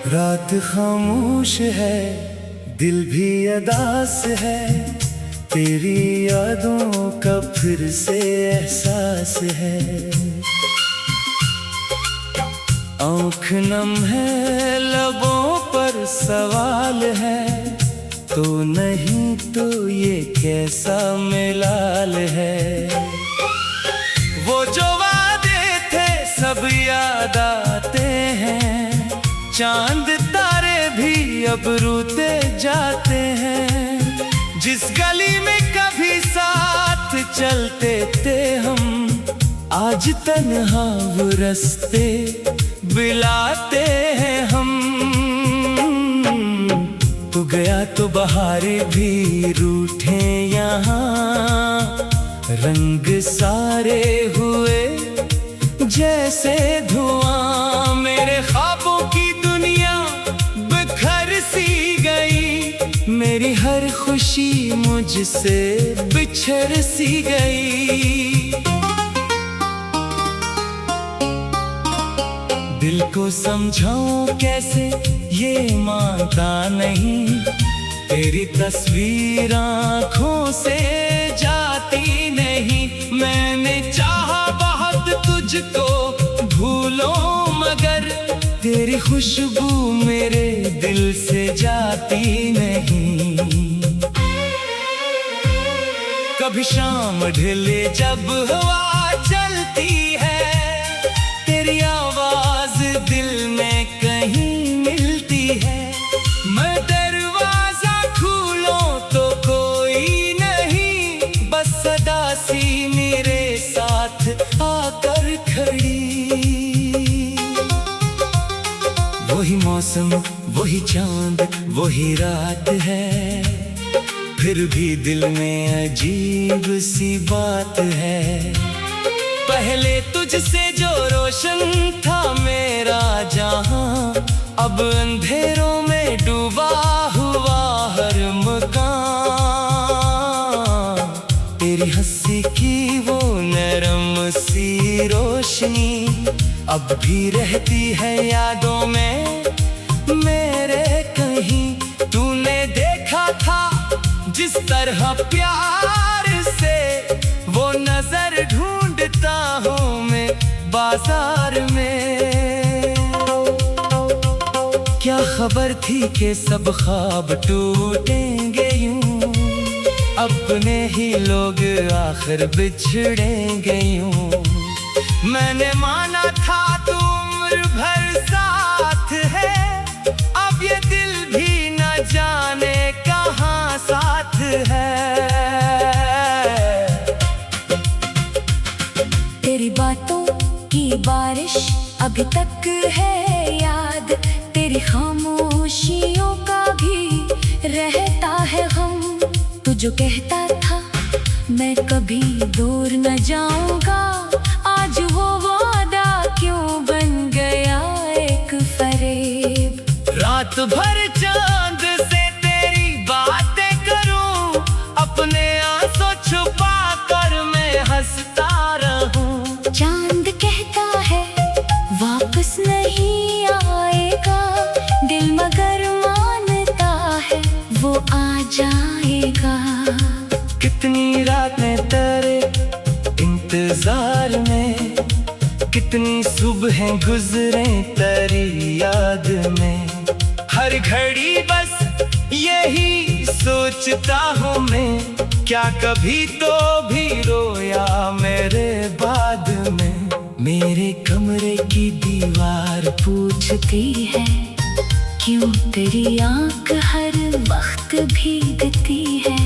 रात खामोश है, दिल भी अदास है। तेरी यादों का फिर से एहसास है। आँख नम है, लबों पर सवाल है। तो नहीं तो ये कैसा मिलाल है। वो जो वादे थे सब याद आते हैं। चांद तारे भी अब रूठे जाते हैं। जिस गली में कभी साथ चलते थे हम, आज तन्हा वो रास्ते बिलाते हैं हम। तू गया तो बहारें भी रूठे यहाँ। रंग सारे हुए जैसे धुआं। मेरे ख्वाबों की दुनिया बिखर सी गई। मेरी हर खुशी मुझसे बिछड़ सी गई। दिल को समझाऊं कैसे ये मानता नहीं। तेरी तस्वीर आँखों से जाती नहीं। मैंने चाहा बहुत तुझको भूलूं, मगर तेरी खुशबू मेरे दिल से जाती नहीं। कभी शाम ढले जब हवा चलती है, तेरी आवाज दिल में कहीं मिलती है। मैं दरवाजा खोलूं तो कोई नहीं, बस सदा सी मेरे साथ आकर खड़ी। वही मौसम, वही चांद, वही रात है। फिर भी दिल में अजीब सी बात है। पहले तुझसे जो रोशन था मेरा जहां, अब अंधेरों में डूबा हुआ हर मकान। तेरी हंसी की वो नरम सी रोशनी अब भी रहती है यादों में मेरे कहीं। तूने देखा था जिस तरह प्यार से, वो नजर ढूंढता हूँ मैं बाजार में। क्या खबर थी कि सब ख्वाब टूटेंगे यूं। अपने ही लोग आखिर बिछड़ेंगे यूं। मैंने माना था तू उम्र भर साथ है। अब ये दिल भी न जाने कहाँ साथ है। तेरी बातों की बारिश अभी तक है याद। तेरी खामोशियों का भी रहता है गम। तू जो कहता था मैं कभी दूर न जाऊंगा, आज वो वादा क्यों बन गया एक फरेब। रात भर चांद से तेरी बातें करूं, अपने आंसू छुपा कर मैं हंसता रहूं। चांद कहता है वापस नहीं आएगा, दिल मगर मानता है वो आ जाएगा। कितनी रातें तेरे इंतजार में, कितनी सुबहें गुजरे तेरी याद में। हर घड़ी बस यही सोचता हूँ मैं, क्या कभी तो भी रोया मेरे बाद में। मेरे कमरे की दीवार पूछती है क्यों तेरी आँख हर वक्त भीगती है।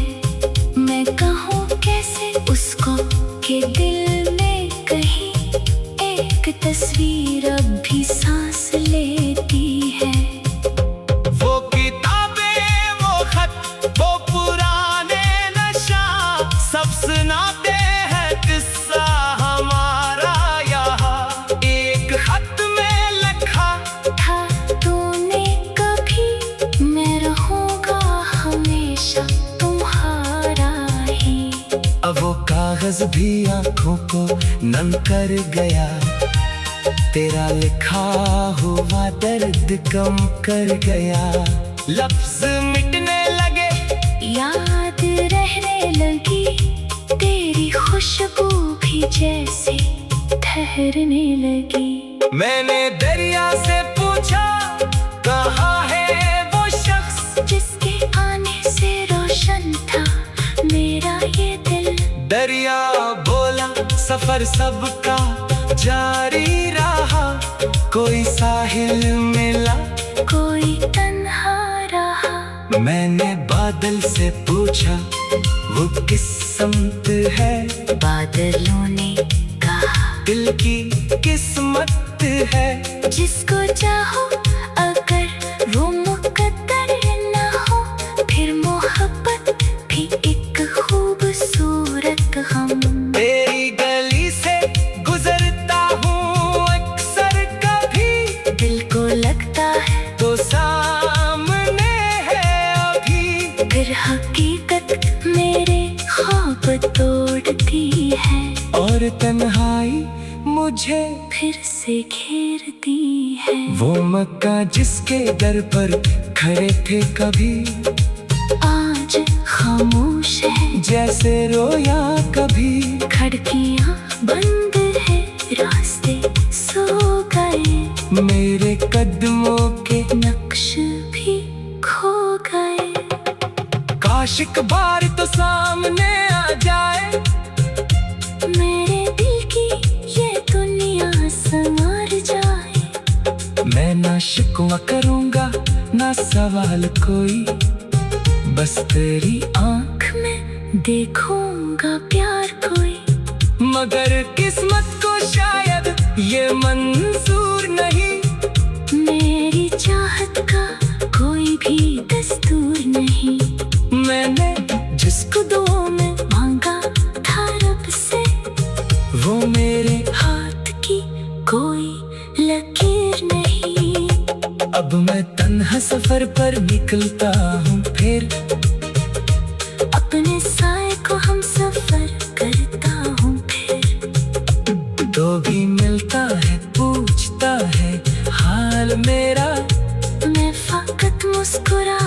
मैं कहूँ कैसे उसको कि दिल में कहीं एक तस्वीर अब भी सांस लेती है। वो किताबें, वो खत, वो पुराने नशा, सब सुनाते हैं किस्सा हमारा यहाँ। एक खत में लिखा था तूने कभी, मैं रहूँगा हमेशा तुम्हारा ही। अब वो कागज भी आंखों को नम कर गया। तेरा लिखा हुआ दर्द कम कर गया, लफ्ज मिटने लगे, याद रहने लगी, तेरी खुशबू भी जैसे ठहरने लगी। मैंने दरिया से पूछा, कहाँ है वो शख्स जिसके आने से रोशन था मेरा ये दिल। दरिया बोला, सफर सबका जारी रहा, कोई साहिल मिला, कोई तन्हा रहा। मैंने बादल से पूछा, वो किस समत है, बादलों ने कहा, दिल की किस्मत है, जिसको चाहो अगर वो मुकद्दर ना हो, फिर मोहब्बत भी एक खूबसूरत हम। तेरी गली से गुजरता हूँ अक्सर, कभी दिल को लगता है तो सामने है अभी, फिर हकीकत मेरे ख्वाब तोड़ती है, और तन्हाई मुझे फिर से घेरती है। वो मक्का जिसके दर पर खड़े थे कभी, आज खामोश है जैसे रोया कभी, खिड़कियां बंद है, रास्ते सो गए, मेरे कदमों के नक्श भी खो गए। काश एक बार तो सामने आ जाए, मेरे दिल की ये दुनिया संवार जाए। मैं ना शिकवा करूंगा ना सवाल कोई, बस तेरी आँख में देखूंगा प्यार कोई, मगर किस्मत को शायद ये मंजूर नहीं, मेरी चाहत का कोई भी दस्तूर नहीं। मैंने जिसको दुआ में मांगा था रब से, वो मेरे हाथ की कोई लकीर नहीं। अब मैं तन्हा सफर पर निकलता हूँ फिर, अपने साए को हम सफर करता हूँ फिर, तो भी मिलता है, पूछता है हाल मेरा, मैं फकत मुस्कुरा